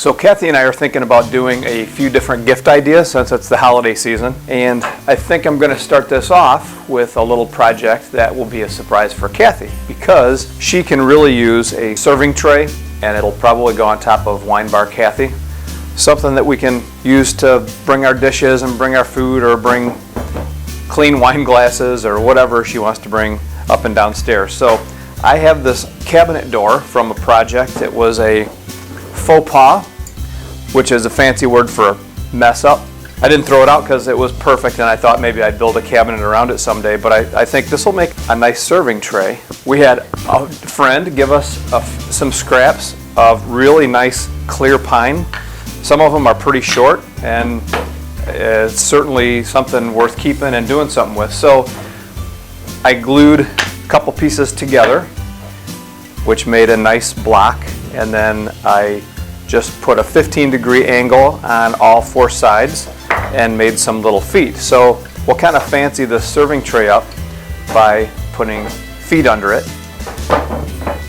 So Kathy and I are thinking about doing a few different gift ideas since it's the holiday season, and I think I'm going to start this off with a little project that will be a surprise for Kathy because she can really use a serving tray, and it'll probably go on top of Wine Bar Kathy. Something that we can use to bring our dishes and bring our food or bring clean wine glasses or whatever she wants to bring up and downstairs. So I have this cabinet door from a project. It was a faux pas, which is a fancy word for mess up. I didn't throw it out because it was perfect and I thought maybe I'd build a cabinet around it someday, but I think this will make a nice serving tray. We had a friend give us some scraps of really nice clear pine. Some of them are pretty short and it's certainly something worth keeping and doing something with. So I glued a couple pieces together, which made a nice block, and then I just put a 15-degree angle on all four sides and made some little feet. So we'll kind of fancy the serving tray up by putting feet under it.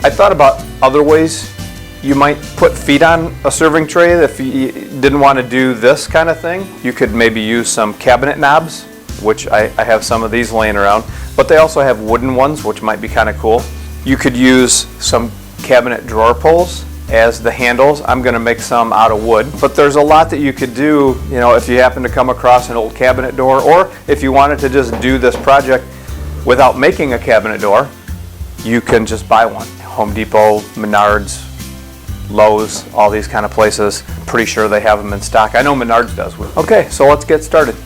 I thought about other ways you might put feet on a serving tray if you didn't want to do this kind of thing. You could maybe use some cabinet knobs, which I have some of these laying around, but they also have wooden ones, which might be kind of cool. You could use some cabinet drawer pulls as the handles. I'm going to make some out of wood, but there's a lot that you could do, you know, if you happen to come across an old cabinet door, or if you wanted to just do this project without making a cabinet door, you can just buy one. Home Depot, Menards, Lowe's, all these kind of places. Pretty sure they have them in stock. I know Menards does. Okay, so let's get started.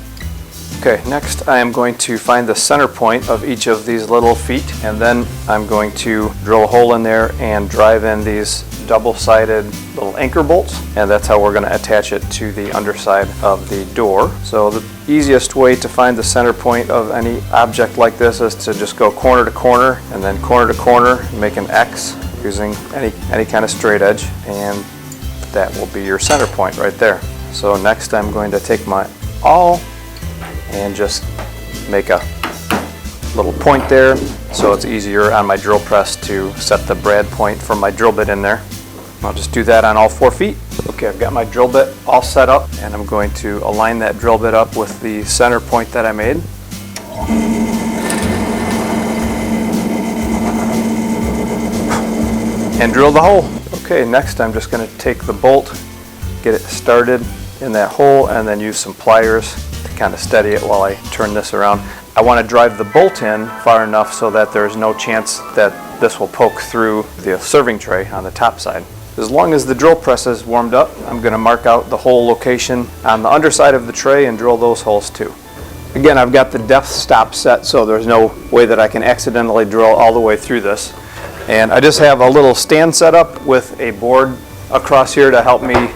Okay, next I am going to find the center point of each of these little feet, and then I'm going to drill a hole in there and drive in these double-sided little anchor bolts, and that's how we're going to attach it to the underside of the door. So the easiest way to find the center point of any object like this is to just go corner to corner and then corner to corner and make an X using any kind of straight edge, and that will be your center point right there. So next I'm going to take my awl and just make a little point there so it's easier on my drill press to set the brad point for my drill bit in there. I'll just do that on all 4 feet. Okay, I've got my drill bit all set up, and I'm going to align that drill bit up with the center point that I made. And drill the hole. Okay, next I'm just going to take the bolt, get it started in that hole, and then use some pliers to kind of steady it while I turn this around. I want to drive the bolt in far enough so that there's no chance that this will poke through the serving tray on the top side. As long as the drill press is warmed up, I'm going to mark out the hole location on the underside of the tray and drill those holes too. Again, I've got the depth stop set, so there's no way that I can accidentally drill all the way through this. And I just have a little stand set up with a board across here to help me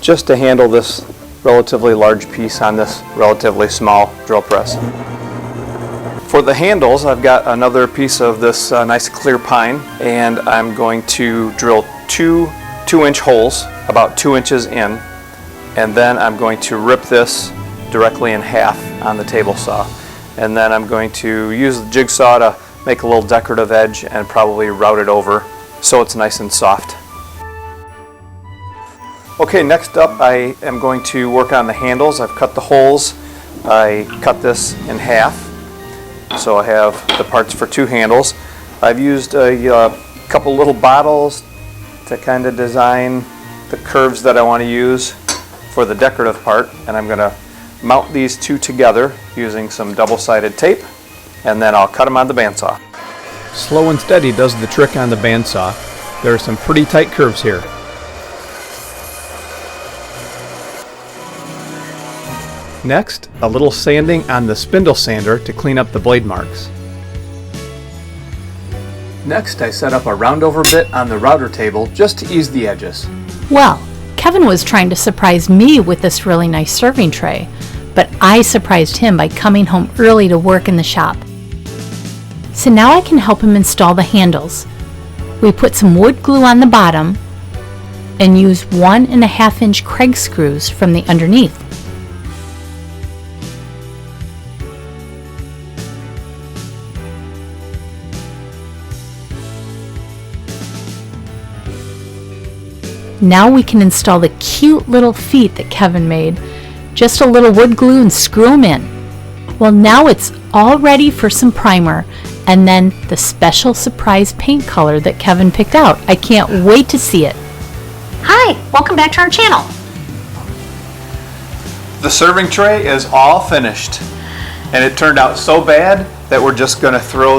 just to handle this relatively large piece on this relatively small drill press. For the handles, I've got another piece of this nice clear pine, and I'm going to drill two 2-inch holes about 2 inches in, and then I'm going to rip this directly in half on the table saw. And then I'm going to use the jigsaw to make a little decorative edge and probably route it over so it's nice and soft. Okay, next up I am going to work on the handles. I've cut the holes. I cut this in half, so I have the parts for 2 handles. I've used a couple little bottles to kind of design the curves that I want to use for the decorative part, and I'm going to mount these 2 together using some double-sided tape, and then I'll cut them on the bandsaw. Slow and steady does the trick on the bandsaw. There are some pretty tight curves here. Next, a little sanding on the spindle sander to clean up the blade marks. Next, I set up a roundover bit on the router table just to ease the edges. Well, Kevin was trying to surprise me with this really nice serving tray, but I surprised him by coming home early to work in the shop. So now I can help him install the handles. We put some wood glue on the bottom and use 1.5-inch Craig screws from the underneath. Now we can install the cute little feet that Kevin made. Just a little wood glue and screw them in. Well, now it's all ready for some primer and then the special surprise paint color that Kevin picked out. I can't wait to see it. Hi, welcome back to our channel. The serving tray is all finished, and it turned out so bad that we're just going to throw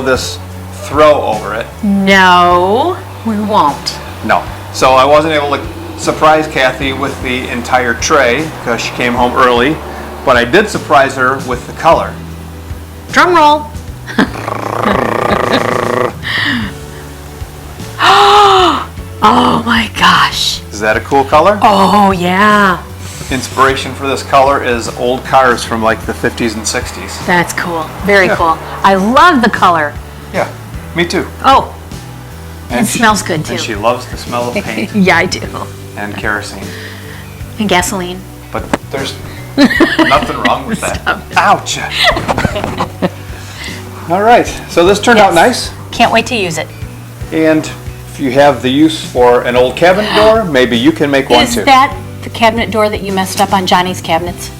over it. No, we won't. No. So I wasn't able to surprise Kathy with the entire tray because she came home early, but I did surprise her with the color. Drum roll. Oh my gosh. Is that a cool color? Oh yeah. Inspiration for this color is old cars from like the 50s and 60s. That's cool. Very cool. I love the color. Yeah, me too. Oh, And it smells good too. And she loves the smell of paint Yeah, I do. and kerosene. And gasoline. But there's nothing wrong with that. Ouch. All right, so this turned out nice. Can't wait to use it. And if you have the use for an old cabinet door, maybe you can make one Is too. that the cabinet door that you messed up on Johnny's cabinets?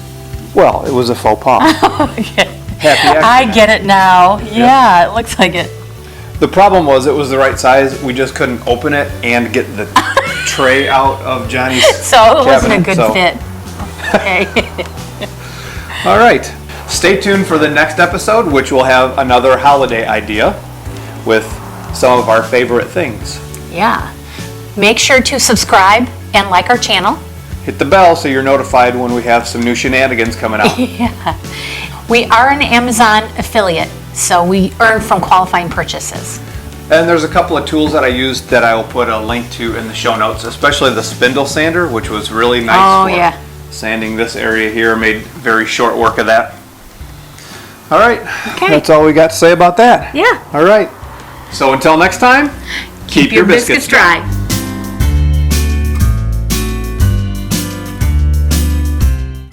Well, it was a faux pas. Okay. Happy accident. I get it now. Yeah, it looks like it. The problem was it was the right size. We just couldn't open it and get the tray out of Johnny's So it wasn't a cabinet, good so- fit. Okay. All right. Stay tuned for the next episode, which will have another holiday idea with some of our favorite things. Yeah. Make sure to subscribe and like our channel. Hit the bell so you're notified when we have some new shenanigans coming out. Yeah. We are an Amazon affiliate, so we earn from qualifying purchases. And there's a couple of tools that I used that I will put a link to in the show notes, especially the spindle sander, which was really nice Oh, for yeah. sanding this area here. Made very short work of that. All right. Okay. That's all we got to say about that. Yeah. All right. So until next time, keep your biscuits dry.